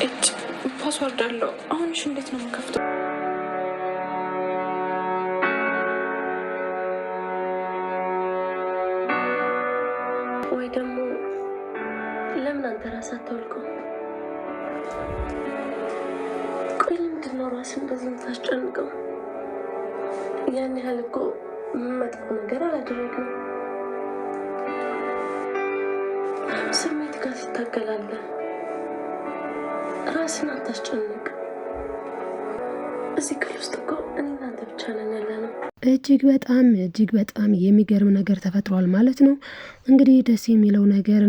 እጭ ፓስወርድ አለው። አሁንሽ እንዴት ነው የምከፍተው? ወይ ደግሞ ለምን አንተ ራስህ አታውልቀው? ቆይ ለምንድን ነው ራስህ እንደዚህ የምታስጨንቀው? ያን ያህል እኮ መጥፎ ነገር አላደረግም። ስሜት ጋር ትታገላለህ። ራስን አታስጨንቅ። እዚህ ክፍል ውስጥ እኮ እኔ እናንተ ብቻ ነን ያለነው። እጅግ በጣም የሚገርም ነገር ተፈጥሯል ማለት ነው። እንግዲህ ደስ የሚለው ነገር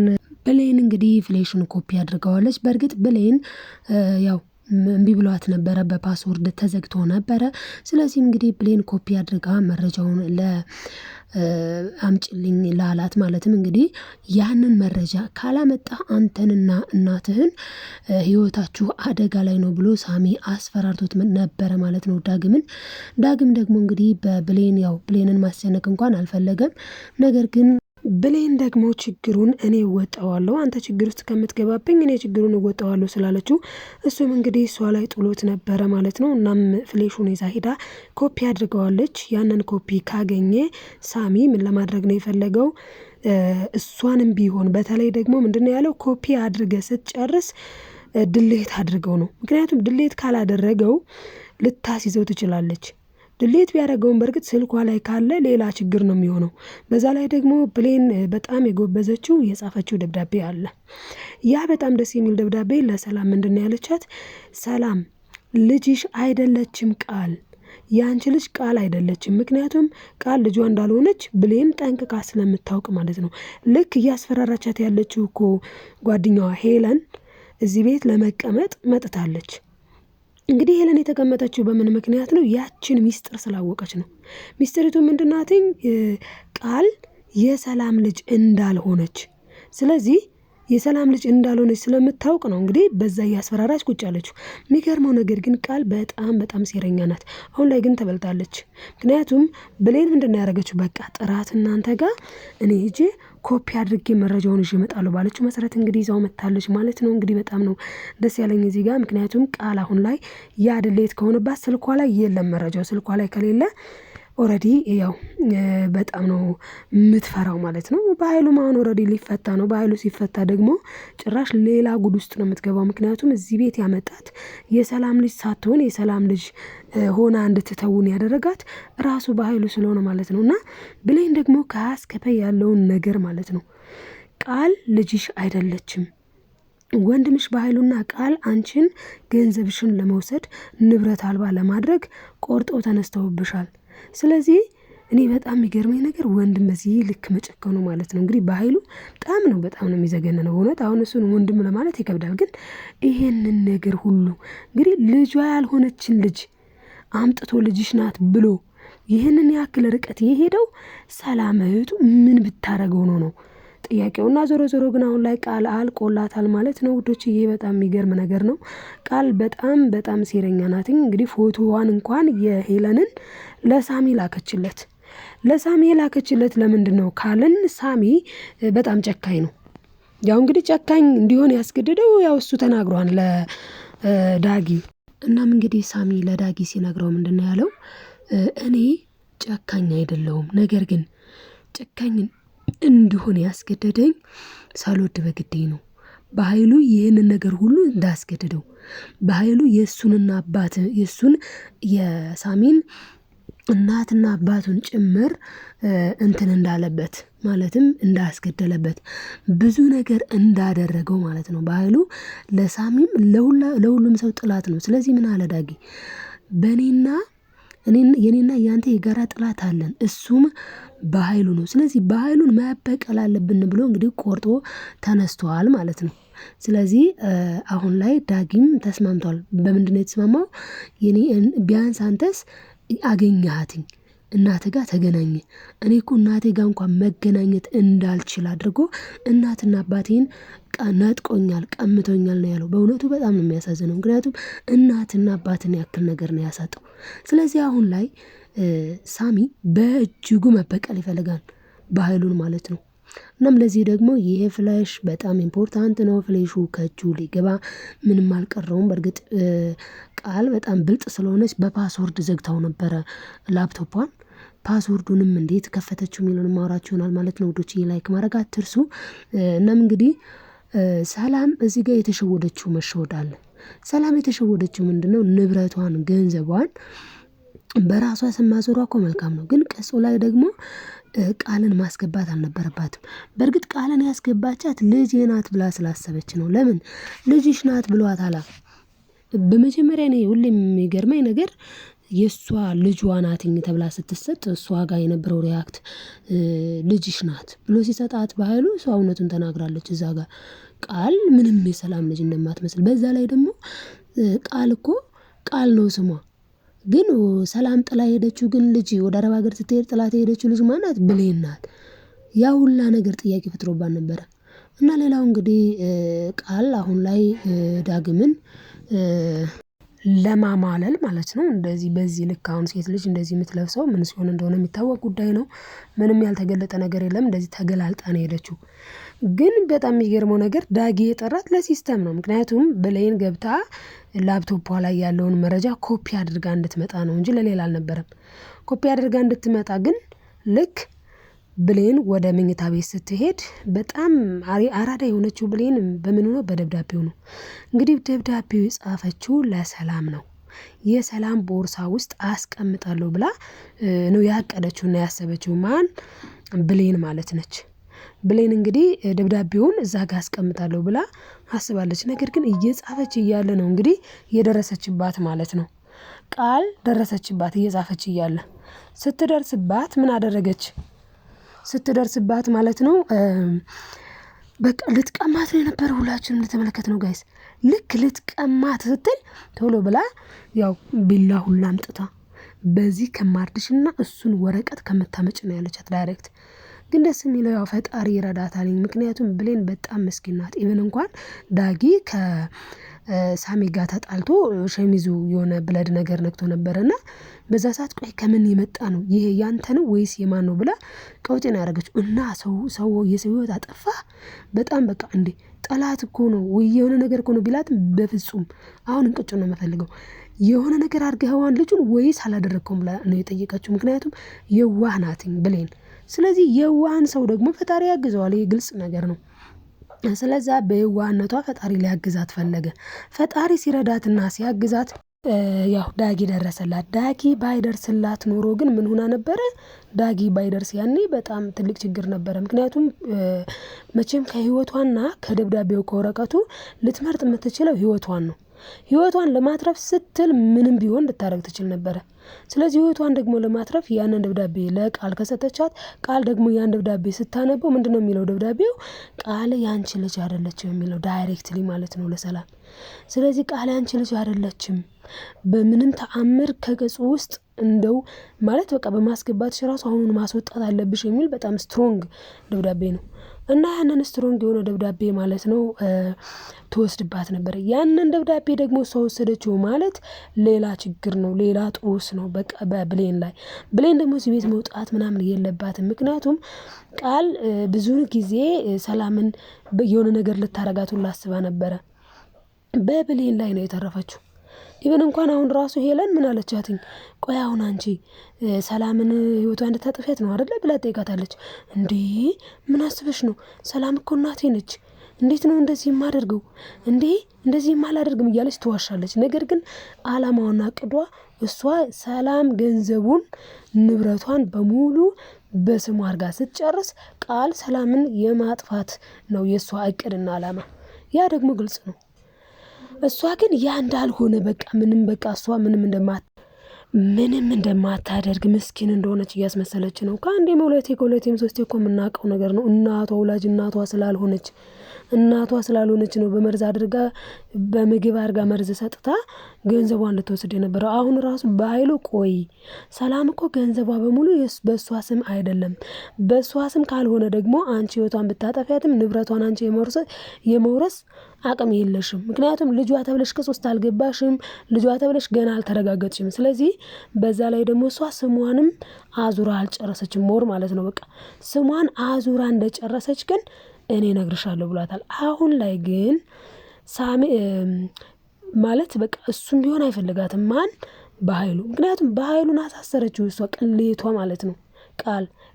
ብሌን እንግዲህ ፍሌሽን ኮፒ አድርገዋለች። በእርግጥ ብሌን ያው እምቢ ብሏት ነበረ፣ በፓስወርድ ተዘግቶ ነበረ። ስለዚህም እንግዲህ ብሌን ኮፒ አድርጋ መረጃውን አምጭልኝ ላላት ማለትም እንግዲህ ያንን መረጃ ካላመጣ አንተንና እናትህን ህይወታችሁ አደጋ ላይ ነው ብሎ ሳሚ አስፈራርቶት ነበረ ማለት ነው ዳግም ደግሞ እንግዲህ በብሌን ያው ብሌንን ማስጨነቅ እንኳን አልፈለገም። ነገር ግን ብሌን ደግሞ ችግሩን እኔ እወጣዋለሁ፣ አንተ ችግር ውስጥ ከምትገባብኝ እኔ ችግሩን እወጣዋለሁ ስላለችው እሱም እንግዲህ እሷ ላይ ጥሎት ነበረ ማለት ነው። እናም ፍሌሹን ይዛ ሂዳ ኮፒ አድርገዋለች። ያንን ኮፒ ካገኘ ሳሚ ምን ለማድረግ ነው የፈለገው? እሷንም ቢሆን በተለይ ደግሞ ምንድነው ያለው? ኮፒ አድርገ ስትጨርስ ድሌት አድርገው ነው። ምክንያቱም ድሌት ካላደረገው ልታስይዘው ትችላለች። ድሌት ቢያደርገውን በእርግጥ ስልኳ ላይ ካለ ሌላ ችግር ነው የሚሆነው። በዛ ላይ ደግሞ ብሌን በጣም የጎበዘችው የጻፈችው ደብዳቤ አለ። ያ በጣም ደስ የሚል ደብዳቤ ለሰላም ምንድን ያለቻት? ሰላም ልጅሽ አይደለችም ቃል፣ ያንቺ ልጅ ቃል አይደለችም። ምክንያቱም ቃል ልጇ እንዳልሆነች ብሌን ጠንቅቃ ስለምታውቅ ማለት ነው። ልክ እያስፈራራቻት ያለችው እኮ ጓደኛዋ ሄለን እዚህ ቤት ለመቀመጥ መጥታለች። እንግዲህ ሄለን የተቀመጠችው በምን ምክንያት ነው? ያችን ሚስጥር ስላወቀች ነው። ሚስጥሪቱ ምንድናትኝ? ቃል የሰላም ልጅ እንዳልሆነች፣ ስለዚህ የሰላም ልጅ እንዳልሆነች ስለምታውቅ ነው እንግዲህ በዛ እያስፈራራች ቁጭ ያለችው። የሚገርመው ነገር ግን ቃል በጣም ሴረኛ ናት። አሁን ላይ ግን ተበልጣለች። ምክንያቱም ብሌን ምንድነው ያደረገችው? በቃ ጥራት እናንተ ጋር እኔ ሂጄ ኮፒ አድርጌ መረጃውን ይዤ እመጣለሁ ባለችው መሰረት እንግዲህ ይዛው መታለች ማለት ነው። እንግዲህ በጣም ነው ደስ ያለኝ እዚህ ጋር። ምክንያቱም ቃል አሁን ላይ ያ ድሌት ከሆነባት ስልኳ ላይ የለም መረጃው። ስልኳ ላይ ከሌለ ኦልሬዲ ያው በጣም ነው የምትፈራው ማለት ነው። በኃይሉም አሁን ኦልሬዲ ሊፈታ ነው። በኃይሉ ሲፈታ ደግሞ ጭራሽ ሌላ ጉድ ውስጥ ነው የምትገባው። ምክንያቱም እዚህ ቤት ያመጣት የሰላም ልጅ ሳትሆን የሰላም ልጅ ሆና እንድትተውን ያደረጋት ራሱ በኃይሉ ስለሆነ ማለት ነው። እና ብሌን ደግሞ ከአስከፈ ያለውን ነገር ማለት ነው። ቃል ልጅሽ አይደለችም። ወንድምሽ በኃይሉና ቃል አንቺን ገንዘብሽን ለመውሰድ ንብረት አልባ ለማድረግ ቆርጠው ተነስተውብሻል። ስለዚህ እኔ በጣም የሚገርመኝ ነገር ወንድም በዚህ ልክ መጨከኑ ማለት ነው። እንግዲህ በኃይሉ በጣም ነው የሚዘገነነው እውነት። አሁን እሱን ወንድም ለማለት ይከብዳል። ግን ይሄንን ነገር ሁሉ እንግዲህ ልጇ ያልሆነችን ልጅ አምጥቶ ልጅሽ ናት ብሎ ይህንን ያክል ርቀት የሄደው ሰላም እህቱ ምን ብታረገው ነው ጥያቄውና ዞሮ ግን አሁን ላይ ቃል አልቆላታል ማለት ነው ውዶች። ይሄ በጣም የሚገርም ነገር ነው። ቃል በጣም ሴረኛ ናት። እንግዲህ ፎቶዋን እንኳን የሄለንን ለሳሚ ላከችለት። ለምንድን ነው ካልን ሳሚ በጣም ጨካኝ ነው። ያው እንግዲህ ጨካኝ እንዲሆን ያስገደደው ያው እሱ ተናግሯል ለዳጊ። እናም እንግዲህ ሳሚ ለዳጊ ሲነግረው ምንድን ነው ያለው? እኔ ጨካኝ አይደለሁም፣ ነገር ግን ጨካኝ እንዲሆን ያስገደደኝ ሳልወድ በግዴ ነው። በኃይሉ ይህንን ነገር ሁሉ እንዳስገደደው በኃይሉ የእሱን የሳሚን እናትና አባቱን ጭምር እንትን እንዳለበት ማለትም እንዳስገደለበት ብዙ ነገር እንዳደረገው ማለት ነው። በኃይሉ ለሳሚም ለሁሉም ሰው ጥላት ነው። ስለዚህ ምን አለ ዳጊ? የኔና ያንተ የጋራ ጥላት አለን፣ እሱም በኃይሉ ነው። ስለዚህ በኃይሉን መበቀል አለብን ብሎ እንግዲህ ቆርጦ ተነስተዋል ማለት ነው። ስለዚህ አሁን ላይ ዳጊም ተስማምቷል። በምንድነው የተስማማው? ቢያንስ አንተስ አገኘሃትኝ እናቴ ጋር ተገናኘ። እኔ እኮ እናቴ ጋር እንኳን መገናኘት እንዳልችል አድርጎ እናትና አባቴን ነጥቆኛል፣ ቀምቶኛል ነው ያለው። በእውነቱ በጣም ነው የሚያሳዝነው። ምክንያቱም እናትና አባትን ያክል ነገር ነው ያሳጠው። ስለዚህ አሁን ላይ ሳሚ በእጅጉ መበቀል ይፈልጋል በኃይሉን ማለት ነው። እናም ለዚህ ደግሞ ይሄ ፍላሽ በጣም ኢምፖርታንት ነው። ፍሌሹ ከእጁ ሊገባ ምንም አልቀረውም። በእርግጥ ቃል በጣም ብልጥ ስለሆነች በፓስወርድ ዘግታው ነበረ ላፕቶፓን። ፓስወርዱንም እንዴት ከፈተችው የሚለውን ማውራችሁ ይሆናል ማለት ነው ውዶች። ላይክ ማድረግ አትርሱ። እናም እንግዲህ ሰላም እዚህ ጋር የተሸወደችው መሸወድ አለ። ሰላም የተሸወደችው ምንድነው? ንብረቷን ገንዘቧን በራሷ ስም ማዞሯ እኮ መልካም ነው፣ ግን ቅጹ ላይ ደግሞ ቃልን ማስገባት አልነበረባትም። በእርግጥ ቃልን ያስገባቻት ልጅ ናት ብላ ስላሰበች ነው። ለምን ልጅሽ ናት ብሏት አላ በመጀመሪያ እኔ ሁሌም የሚገርመኝ ነገር የእሷ ልጇ ናትኝ ተብላ ስትሰጥ እሷ ጋር የነበረው ሪያክት ልጅሽ ናት ብሎ ሲሰጣት በኃይሉ እሷ እውነቱን ተናግራለች። እዛ ጋር ቃል ምንም የሰላም ልጅ እንደማትመስል፣ በዛ ላይ ደግሞ ቃል እኮ ቃል ነው ስሟ። ግን ሰላም ጥላ ሄደችው ግን ልጅ ወደ አረብ ሀገር ስትሄድ ጥላት ሄደችው ልጅ ማናት? ብሌን ናት። ያ ሁላ ነገር ጥያቄ ፈጥሮባት ነበረ። እና ሌላው እንግዲህ ቃል አሁን ላይ ዳግምን ለማማለል ማለት ነው እንደዚህ በዚህ ልክ አሁን ሴት ልጅ እንደዚህ የምትለብሰው ምን ሲሆን እንደሆነ የሚታወቅ ጉዳይ ነው። ምንም ያልተገለጠ ነገር የለም። እንደዚህ ተገላልጣ ነው ሄደችው። ግን በጣም የሚገርመው ነገር ዳጊ የጠራት ለሲስተም ነው። ምክንያቱም ብሌን ገብታ ላፕቶፖ ላይ ያለውን መረጃ ኮፒ አድርጋ እንድትመጣ ነው እንጂ ለሌላ አልነበረም። ኮፒ አድርጋ እንድትመጣ ግን ልክ ብሌን ወደ መኝታ ቤት ስትሄድ በጣም አራዳ የሆነችው ብሌን በምን ነው? በደብዳቤው ነው። እንግዲህ ደብዳቤው የጻፈችው ለሰላም ነው። የሰላም ቦርሳ ውስጥ አስቀምጣለሁ ብላ ነው ያቀደችውና ያሰበችው። ማን? ብሌን ማለት ነች። ብሌን እንግዲህ ደብዳቤውን እዛ ጋር አስቀምጣለሁ ብላ አስባለች። ነገር ግን እየጻፈች እያለ ነው እንግዲህ የደረሰችባት ማለት ነው። ቃል ደረሰችባት እየጻፈች እያለ። ስትደርስባት ምን አደረገች? ስትደርስባት ማለት ነው በቃ ልትቀማት ነው የነበረው። ሁላችንም እንደተመለከትነው ጋይስ፣ ልክ ልትቀማት ስትል ቶሎ ብላ ያው ቢላ ሁላ አምጥታ በዚህ ከማርድሽና እሱን ወረቀት ከምታመጭ ነው ያለቻት ዳይሬክት። ግን ደስ የሚለው ያው ፈጣሪ ይረዳታል። ምክንያቱም ብሌን በጣም ምስኪን ናት። ኢቨን እንኳን ዳጊ ከሳሚ ጋር ተጣልቶ ሸሚዙ የሆነ ብለድ ነገር ነክቶ ነበረና በዛ ሰዓት ቆይ ከምን የመጣ ነው ይሄ ያንተ ነው ወይስ የማን ነው ብላ ቀውጤ ነው ያደረገችው። እና ሰው የሰው ህይወት አጠፋ በጣም በቃ እንዴ ጠላት እኮ ነው ወይ የሆነ ነገር እኮ ነው ቢላትም በፍጹም አሁን እንቅጭ ነው የምፈልገው የሆነ ነገር አድርገኸዋን ልጁን ወይስ አላደረግከውም ብላ ነው የጠየቀችው። ምክንያቱም የዋህ ናትኝ ብሌን። ስለዚህ የዋህን ሰው ደግሞ ፈጣሪ ያግዘዋል። ይሄ ግልጽ ነገር ነው። ስለዛ በየዋህነቷ ፈጣሪ ሊያግዛት ፈለገ። ፈጣሪ ሲረዳትና ሲያግዛት ያው ዳጊ ደረሰላት። ዳጊ ባይደርስላት ኖሮ ግን ምን ሆና ነበረ? ዳጊ ባይደርስ ያኔ በጣም ትልቅ ችግር ነበረ። ምክንያቱም መቼም ከህይወቷና ከደብዳቤው ከወረቀቱ ልትመርጥ የምትችለው ህይወቷን ነው። ህይወቷን ለማትረፍ ስትል ምንም ቢሆን ልታረግ ትችል ነበረ። ስለዚህ ህይወቷን ደግሞ ለማትረፍ ያንን ደብዳቤ ለቃል ከሰጠቻት፣ ቃል ደግሞ ያን ደብዳቤ ስታነበው ምንድነው የሚለው ደብዳቤው? ቃል ያንቺ ልጅ አይደለችም የሚለው ዳይሬክትሊ ማለት ነው ለሰላም። ስለዚህ ቃል ያንቺ ልጅ አይደለችም በምንም ተአምር ከገጹ ውስጥ እንደው ማለት በቃ በማስገባትሽ ራሱ አሁኑን ማስወጣት አለብሽ የሚል በጣም ስትሮንግ ደብዳቤ ነው። እና ያንን ስትሮንግ የሆነ ደብዳቤ ማለት ነው ትወስድባት ነበር። ያንን ደብዳቤ ደግሞ እሷ ወሰደችው ማለት ሌላ ችግር ነው፣ ሌላ ጦስ ነው በቃ በብሌን ላይ። ብሌን ደግሞ እዚህ ቤት መውጣት ምናምን የለባትም። ምክንያቱም ቃል ብዙ ጊዜ ሰላምን የሆነ ነገር ልታረጋት ሁላ አስባ ነበረ። በብሌን ላይ ነው የተረፈችው። ኢቨን እንኳን አሁን ራሱ ሄለን ምን አለቻትኝ? ቆይ አሁን አንቺ ሰላምን ህይወቷ እንድታጠፊያት ነው አይደለ ብላ ጠይቃታለች። እንዴ ምን አስበሽ ነው? ሰላም እኮ እናቴ ነች። እንዴት ነው እንደዚህ የማደርገው? እንዴ እንደዚህ የማላደርግም እያለች ትዋሻለች። ነገር ግን አላማዋና ቅዷ እሷ ሰላም ገንዘቡን ንብረቷን በሙሉ በስሟ አድርጋ ስትጨርስ ቃል ሰላምን የማጥፋት ነው የእሷ እቅድና አላማ። ያ ደግሞ ግልጽ ነው። እሷ ግን ያ እንዳልሆነ በቃ ምንም በቃ እሷ ምንም እንደማታደርግ ምስኪን እንደሆነች እያስመሰለች ነው። ከአንዴም ሁለቴ ከሁለቴም ሶስቴ እኮ የምናውቀው ነገር ነው። እናቷ ወላጅ እናቷ ስላልሆነች እናቷ ስላልሆነች ነው በመርዝ አድርጋ በምግብ አድርጋ መርዝ ሰጥታ ገንዘቧን ልትወስድ የነበረው። አሁን ራሱ በኃይሉ ቆይ ሰላም እኮ ገንዘቧ በሙሉ በእሷ ስም አይደለም። በእሷ ስም ካልሆነ ደግሞ አንቺ ህይወቷን ብታጠፊያትም ንብረቷን አንቺ የመውረስ አቅም የለሽም። ምክንያቱም ልጇ ተብለሽ ክስ ውስጥ አልገባሽም። ልጇ ተብለሽ ገና አልተረጋገጥሽም። ስለዚህ በዛ ላይ ደግሞ እሷ ስሟንም አዙራ አልጨረሰችም። ሞር ማለት ነው በቃ ስሟን አዙራ እንደጨረሰች ግን እኔ እነግርሻለሁ ብሏታል። አሁን ላይ ግን ሳሚ ማለት በቃ እሱም ቢሆን አይፈልጋትም። ማን በኃይሉ። ምክንያቱም በኃይሉን አሳሰረችው እሷ ቅሌቷ ማለት ነው።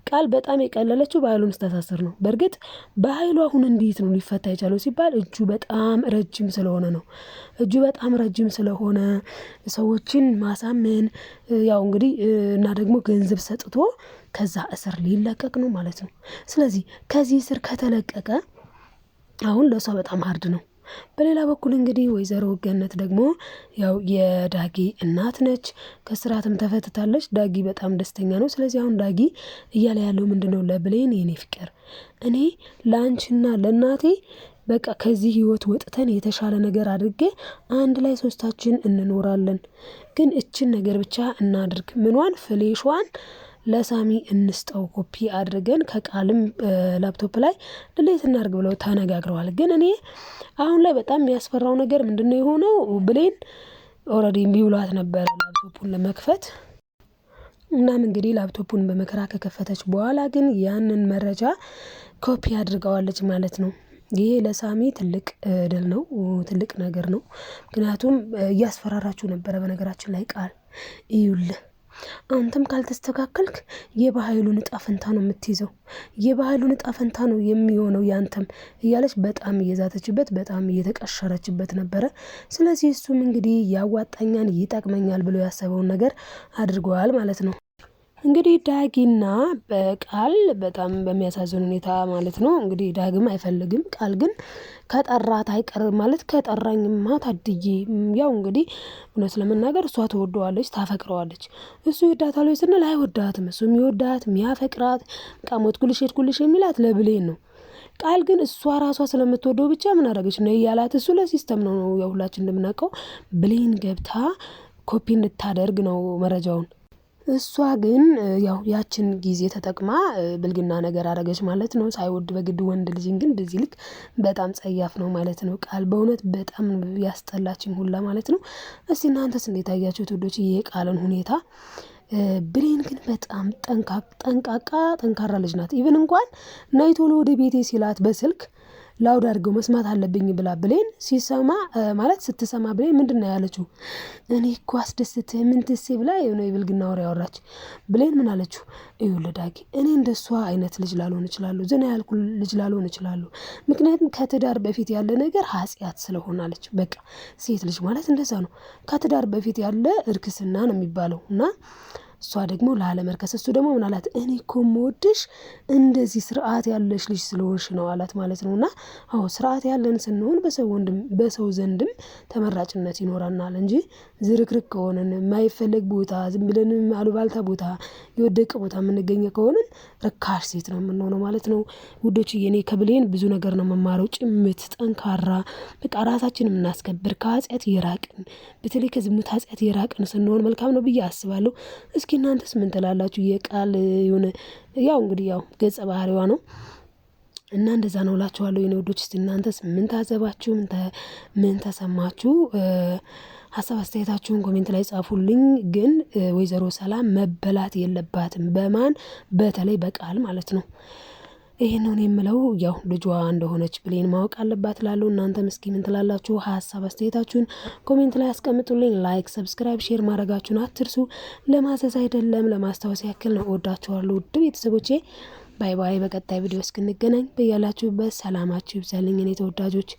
ቃል በጣም የቀለለችው በኃይሉን ስታሳስር ነው። በእርግጥ በኃይሉ አሁን እንዴት ነው ሊፈታ የቻለው ሲባል እጁ በጣም ረጅም ስለሆነ ነው። እጁ በጣም ረጅም ስለሆነ ሰዎችን ማሳመን ያው እንግዲህ እና ደግሞ ገንዘብ ሰጥቶ ከዛ እስር ሊለቀቅ ነው ማለት ነው። ስለዚህ ከዚህ እስር ከተለቀቀ አሁን ለሷ በጣም ሀርድ ነው። በሌላ በኩል እንግዲህ ወይዘሮ ገነት ደግሞ ያው የዳጊ እናት ነች። ከስራትም ተፈትታለች። ዳጊ በጣም ደስተኛ ነው። ስለዚህ አሁን ዳጊ እያለ ያለው ምንድነው? ለብሌን የኔ ፍቅር እኔ ለአንቺና ለእናቴ በቃ ከዚህ ህይወት ወጥተን የተሻለ ነገር አድርጌ አንድ ላይ ሶስታችን እንኖራለን። ግን እችን ነገር ብቻ እናድርግ። ምኗን? ፍሌሿን ለሳሚ እንስጠው ኮፒ አድርገን ከቃልም ላፕቶፕ ላይ ድሌት እናድርግ ብለው ተነጋግረዋል። ግን እኔ አሁን ላይ በጣም የሚያስፈራው ነገር ምንድነው የሆነው? ብሌን ኦልሬዲ እምቢ ብሏት ነበረ ላፕቶፑን ለመክፈት። እናም እንግዲህ ላፕቶፑን በመከራ ከከፈተች በኋላ ግን ያንን መረጃ ኮፒ አድርገዋለች ማለት ነው። ይሄ ለሳሚ ትልቅ ድል ነው፣ ትልቅ ነገር ነው። ምክንያቱም እያስፈራራችሁ ነበረ። በነገራችን ላይ ቃል ይዩልህ አንተም ካልተስተካከልክ የበኃይሉን እጣ ፈንታ ነው የምትይዘው፣ የበኃይሉን እጣ ፈንታ ነው የሚሆነው ያንተም እያለች በጣም እየዛተችበት በጣም እየተቀሸረችበት ነበረ። ስለዚህ እሱም እንግዲህ ያዋጣኛን ይጠቅመኛል ብሎ ያሰበውን ነገር አድርገዋል ማለት ነው። እንግዲህ ዳጊና በቃል በጣም በሚያሳዝን ሁኔታ ማለት ነው እንግዲህ ዳግም አይፈልግም። ቃል ግን ከጠራት አይቀርም ማለት ከጠራኝማ ታድዬ ያው እንግዲህ እውነት ለመናገር እሷ ትወደዋለች፣ ታፈቅረዋለች። እሱ ይወዳታል ወይ ስንል አይወዳትም። እሱ የሚወዳት የሚያፈቅራት በቃ ሞት ኩልሽ የሚላት ለብሌን ነው። ቃል ግን እሷ ራሷ ስለምትወደው ብቻ ምን አደረገች ነው እያላት እሱ ለሲስተም ነው ያው ሁላችን እንደምናውቀው ብሌን ገብታ ኮፒ እንድታደርግ ነው መረጃውን። እሷ ግን ያው ያችን ጊዜ ተጠቅማ ብልግና ነገር አደረገች ማለት ነው። ሳይወድ በግድ ወንድ ልጅን ግን በዚህ ልክ በጣም ጸያፍ ነው ማለት ነው። ቃል በእውነት በጣም ያስጠላችኝ ሁላ ማለት ነው። እስቲ እናንተስ እንዴት አያችሁት ውዶች የቃልን ሁኔታ? ብሌን ግን በጣም ጠንካራ ልጅ ናት። ኢቭን እንኳን ነይ ቶሎ ወደ ቤቴ ሲላት በስልክ ላውድ አድርገው መስማት አለብኝ ብላ ብሌን ስትሰማ ብሌን ምንድነው ያለችው? እኔ እኮ አስደስትህ ምን ትሴ ብላ የሆነ የብልግና ወሬ ያወራች። ብሌን ምን አለችው? ይኸውልህ ዳጊ እኔ እንደሷ አይነት ልጅ ላልሆን እችላለሁ፣ ዝና ያልኩ ልጅ ላልሆን እችላለሁ። ምክንያቱም ከትዳር በፊት ያለ ነገር ኃጢአት ስለሆነ አለች። በቃ ሴት ልጅ ማለት እንደዛ ነው። ከትዳር በፊት ያለ እርክስና ነው የሚባለው እና እሷ ደግሞ ላለመርከስ እሱ ደግሞ ምን አላት? እኔ እኮ የምወድሽ እንደዚህ ስርዓት ያለሽ ልጅ ስለሆንሽ ነው አላት ማለት ነው። እና አዎ ስርዓት ያለን ስንሆን በሰው ዘንድም ተመራጭነት ይኖረናል እንጂ ዝርክርክ ከሆነን የማይፈለግ ቦታ ዝም ብለን አሉባልታ ቦታ የወደቀ ቦታ የምንገኘ ከሆነን ርካሽ ሴት ነው የምንሆነው ማለት ነው። ውዶች እኔ ከብሌን ብዙ ነገር ነው መማረው። ጭምት፣ ጠንካራ በቃ ራሳችንን የምናስከብር ከኃጢአት የራቅን በተለይ ከዝሙት ኃጢአት የራቅን ስንሆን መልካም ነው ብዬ አስባለሁ። እስኪ እናንተስ ምን ትላላችሁ? የቃል የሆነ ያው እንግዲህ ያው ገጸ ባህሪዋ ነው እና እንደዛ ነው እላችኋለሁ የኔ ውዶች። እስቲ እናንተስ ምን ታዘባችሁ? ምን ተሰማችሁ? ሀሳብ አስተያየታችሁን ኮሜንት ላይ ጻፉልኝ። ግን ወይዘሮ ሰላም መበላት የለባትም። በማን? በተለይ በቃል ማለት ነው። ይሄን ነው የምለው። ያው ልጇ እንደሆነች ብሌን ማወቅ አለባት እላለሁ። እናንተም እስኪ ምን ትላላችሁ? ሀሳብ አስተያየታችሁን ኮሜንት ላይ አስቀምጡልኝ። ላይክ፣ ሰብስክራይብ፣ ሼር ማድረጋችሁን አትርሱ። ለማዘዝ አይደለም ለማስታወስ ያክል ነው። እወዳችኋለሁ ውድ ቤተሰቦቼ። ባይ ባይ። በቀጣይ ቪዲዮ እስክንገናኝ በያላችሁበት ሰላማችሁ ይብዛልኝ እኔ ተወዳጆች።